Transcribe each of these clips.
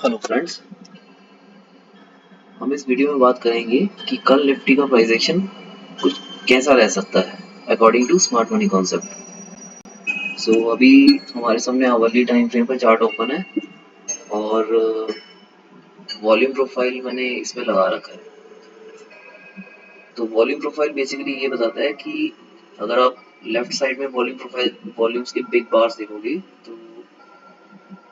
Hello friends, हम इस video में बात करेंगे कि कल निफ्टी का प्राइस एक्शन कुछ कैसा रह सकता है according to smart money concept. So अभी हमारे सामने आवरली टाइम फ्रेम पर चार्ट ओपन है और वॉल्यूम प्रोफाइल मैंने इसमें लगा रखा है। तो वॉल्यूम प्रोफाइल बेसिकली ये बताता है कि अगर आप लेफ्ट साइड में वॉल्यूम प्रोफाइल वॉल्यूम्स के बिग बार्स देखोगे तो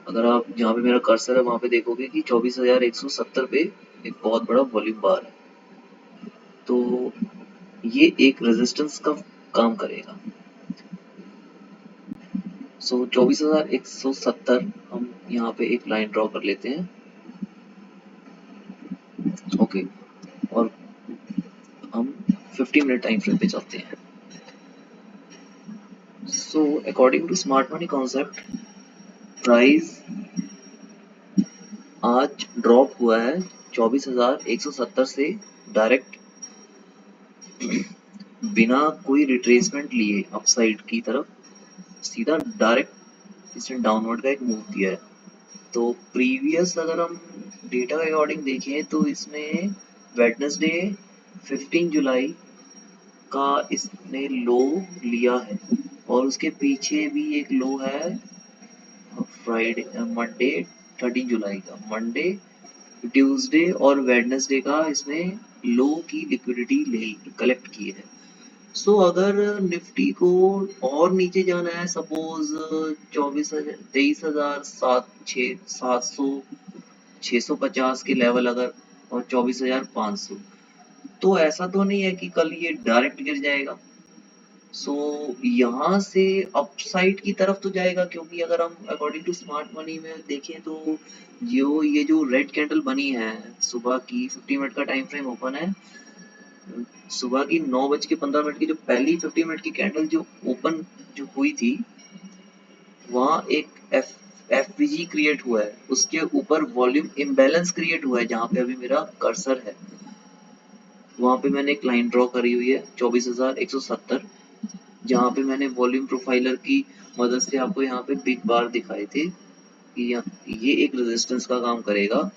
अगर आप जहाँ पे मेरा कर्सर है वहाँ पे देखोगे कि 24,170 पे एक बहुत बड़ा वॉल्यूम बार है। तो ये एक रेजिस्टेंस का काम करेगा। सो 24,170 हम यहाँ पे एक लाइन ड्रॉ कर लेते हैं। ओके, और हम 50 मिनट टाइम फ्रेम पे चलते हैं। So according to smart money concept price आज ड्रॉप हुआ है 24,170 से डायरेक्ट बिना कोई रिट्रेसमेंट लिए अपसाइड की तरफ सीधा डायरेक्ट इसने डाउनवर्ड का एक मूव दिया है। तो प्रीवियस अगर हम डेटा के अकॉर्डिंग देखें तो इसमें वेडनेसडे 15 जुलाई का इसने लो लिया है और उसके पीछे भी एक लो है फ्राइडे मंडे 13 जुलाई का। मंडे, ट्यूसडे और वेडनेसडे का इसने लो की लिक्विडिटी ले कलेक्ट की है। सो अगर निफ्टी को और नीचे जाना है, सपोज 23,000 650 के लेवल अगर, और 24,500, तो ऐसा तो नहीं है कि कल ये डायरेक्ट गिर जाएगा। सो यहाँ से अपसाइड की तरफ तो जाएगा, क्योंकि अगर हम अकॉर्डिंग टू स्मार्ट मनी में देखें तो ये जो रेड कैंडल बनी है सुबह की 50 मिनट का टाइम फ्रेम ओपन है, सुबह की 9:15 की जो पहली 50 मिनट की कैंडल जो ओपन जो हुई थी, वहाँ एक एफवीजी क्रिएट हुआ है, उसके ऊपर वॉल्यूम इम्बैलेंस क्रिएट हुआ है। जहाँ पे अभी मेरा कर्सर है वहाँ पे मैंने एक लाइन ड्रॉ करी हुई है 24,170, जहाँ पे मैंने वॉल्यूम प्रोफाइलर की मदद से आपको यहाँ पे बिग बार दिखाए थे कि ये एक रेजिस्टेंस का काम करेगा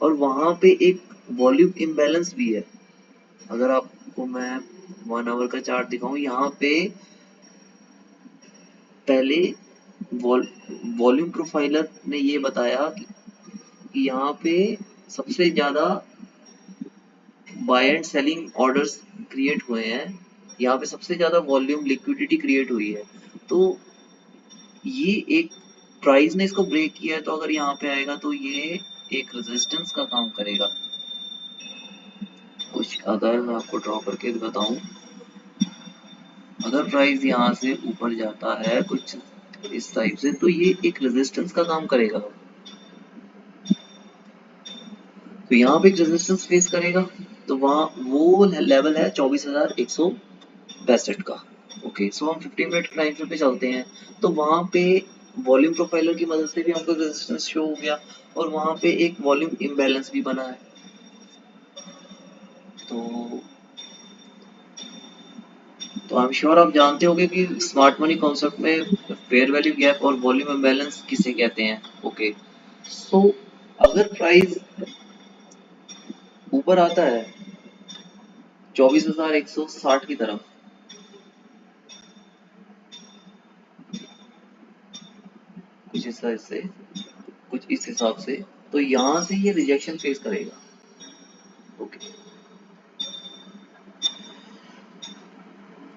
और वहाँ पे एक वॉल्यूम इम्बैलेंस भी है। अगर आपको मैं 1 आवर का चार्ट दिखाऊं, यहाँ पे पहले वॉल्यूम प्रोफाइलर ने ये बताया कि यहाँ पे सबसे ज्यादा buy and selling orders create हुए हैं, यहाँ पे सबसे ज्यादा वॉल्यूम लिक्विडिटी क्रिएट हुई है। तो ये एक प्राइस ने इसको ब्रेक किया है, तो अगर यहाँ पे आएगा तो ये एक रेजिस्टेंस का काम करेगा। कुछ अगर मैं आपको ड्रॉ करके बताऊं, अगर प्राइस यहाँ से ऊपर जाता है कुछ इस टाइप से, तो ये एक रेजिस्टेंस का काम करेगा। तो यहाँ पे एक रेजिस्टेंस फेस करेगा, तो वहाँ वो लेवल है 24,162 का। ओके, सो हम 50 मिनट टाइम फ्रेम पे चलते हैं, तो वहाँ पे वॉल्यूम प्रोफाइलर की मदद से भी हमको रेजिस्टेंस शो हो गया और वहाँ पे एक वॉल्यूम इम्बैलेंस भी बना है। तो आई एम श्योर आप जानते होंगे कि स्मार्ट मनी कॉन्सेप्ट में फेयर वैल्यू गैप और वॉल्यूम इम्बैलेंस किसे कहते हैं। ओके, सो अगर प्राइस ऊपर आता है 24,160 की तरफ, कुछ इस तरह से, कुछ इस हिसाब से, तो यहाँ से ये रिजेक्शन फेस करेगा। ओके,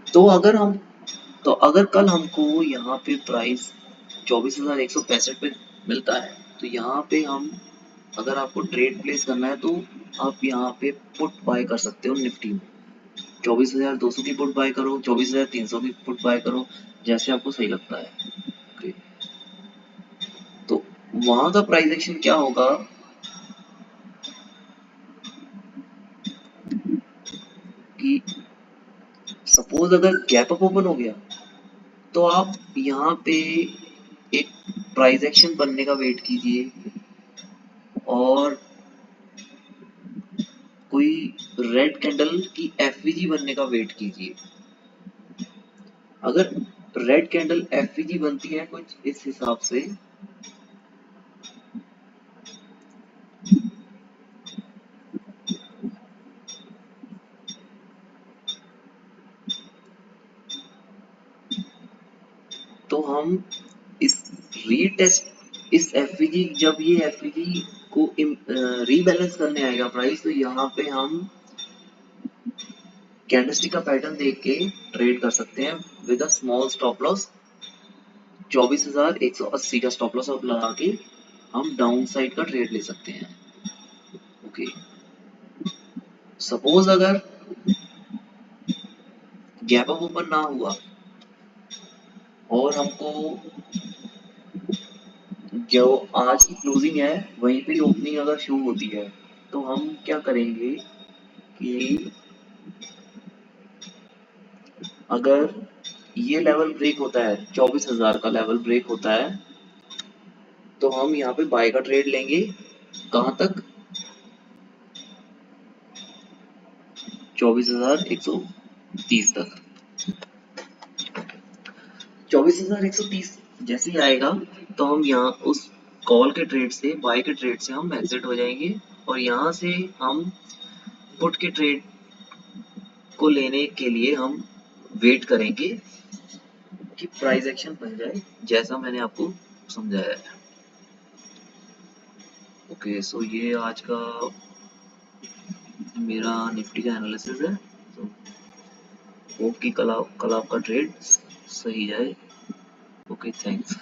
तो अगर कल हमको यहाँ पे प्राइस 24,165 पे मिलता है, तो यहाँ पे हम, अगर आपको ट्रेड प्लेस करना है तो आप यहाँ पे पुट बाय कर सकते हो निफ्टी में। 24,200 की पुट बाय करो, 24,300 की पुट बाय करो, जैसे आपको सही लगता है। ओके, तो वहां का प्राइस एक्शन क्या होगा कि सपोज अगर गैप अप ओपन हो गया, तो आप यहाँ पे एक प्राइस एक्शन बनने का वेट कीजिए और कोई रेड कैंडल की एफवीजी बनने का वेट कीजिए। अगर रेड कैंडल एफवीजी बनती है कुछ इस हिसाब से, तो हम इस रीटेस्ट इस एफईजी जब ये एफईजी को रीबैलेंस करने आएगा प्राइस, तो यहाँ पे हम कैंडलस्टिक का पैटर्न देख के ट्रेड कर सकते हैं with a small stop loss. 24,180 का स्टॉप लॉस लगा के हम डाउन साइड का ट्रेड ले सकते हैं। ओके, सपोज अगर गैप अप ओपन ना हुआ और हमको जो आज की क्लोजिंग है वहीं पे ओपनिंग अगर शो होती है, तो हम क्या करेंगे कि अगर ये लेवल ब्रेक होता है, 24,000 का लेवल ब्रेक होता है, तो हम यहाँ पे बाय का ट्रेड लेंगे। कहाँ तक? 24,130 तक। 24,130 जैसे ही आएगा तो हम यहाँ उस कॉल के ट्रेड से, बाय के ट्रेड से हम एग्जिट हो जाएंगे, और यहाँ से हम पुट के ट्रेड को लेने के लिए हम वेट करेंगे कि प्राइस एक्शन बन जाए, जैसा मैंने आपको समझाया है। ओके, सो ये आज का मेरा निफ्टी का एनालिसिस है। तो होप कि कल आपका ट्रेड सही जाए। Okay, thanks.